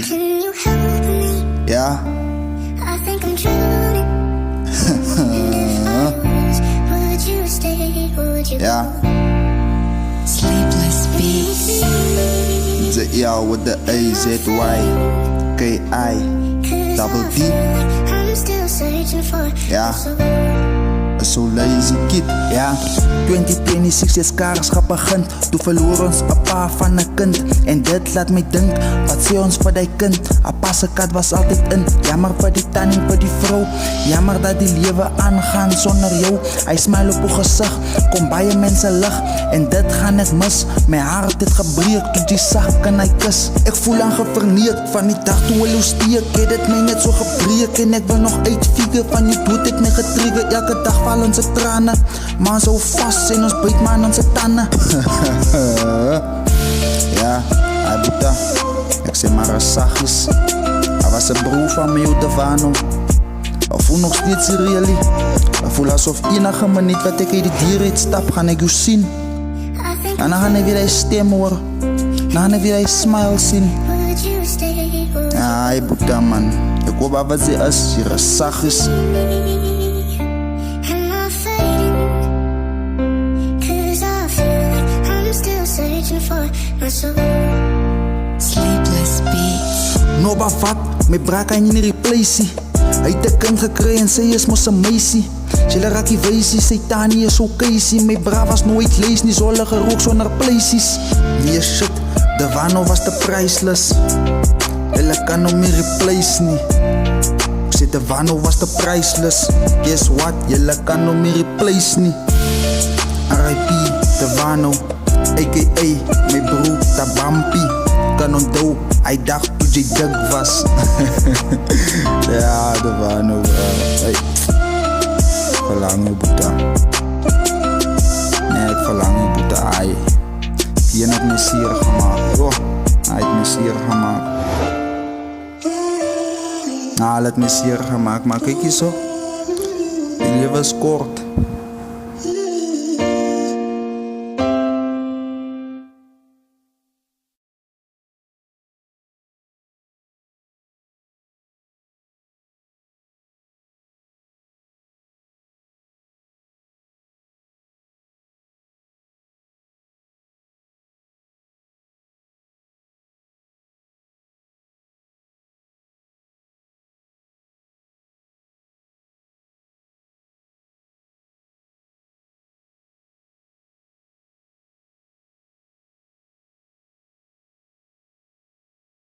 Can you help me? Yeah. I think I'm drowning. And if I was, would you stay? Would you Yeah. go? Sleepless beats. The L with the AZYKI. 'Cause Double I D. feel like I'm still searching for Yeah. so So lazy kid, ja. 2026 is kaarschap begint. Toe verloor ons een pa van een kind. En dit laat my dink, wat sê ons vir die kind? Appa se kat was altyd in. Jammer vir die tanning vir die vrou. Jammer dat die lewe aangaan sonder jou. Hy smile op haar gesig, kom baie mense lig. En dit gaan ek mis. My hart het gebreek toe die sag kan hy kus. Ek voel aangeverneek van die dag toe hulle steek. Het dit my net so gebreek en ek wil nog uitfigure van die dood het my getrigger. Elke dag val onze tranen, maar zo vast en ons bijt maar aan onze tanden. Ja, hij boeta. Ik zeg maar een zachtjes. Hij was een broer van mij uit de Vano. Ik voel nog steeds reëel. Ik voel alsof enige minuut wat ik uit die dierheid stap, ga ik u zien. En dan ga ik weer een stem horen. Dan ga ik weer een smile zien. would you stay? Would Ja, hij boeta man. Ik hoop dat wat ze is, hier is zachtjes. Am I fading? 'Cause I feel like I'm still searching for my soul. Sleepless beats. No wat, my bra kan jy nie replace. Hy het 'n kind gekry en sy is mos 'n meisie. Sy raak die wysie, sy tannie is okaysie. My bra was nooit lees nie, zolle gerook sonder places. Nee shit, de Wano was te priceless. Hulle kan hom nie replace nie. Ek sê de Wano was te priceless. Guess what, julle kan hom nie replace nie. R.I.P. de Wano, a.k.a. my broer Tabampi. Kan onthou, hy dacht toe jy dik was. Ja, de Wano, hey. Verlang je boete. Nee, ik verlang je boete, ai. Je hebt me sier gemaakt, oh. Hij heeft me sier gemaakt. Hij heeft me sier gemaakt, maar kijk eens zo. Het leven is kort.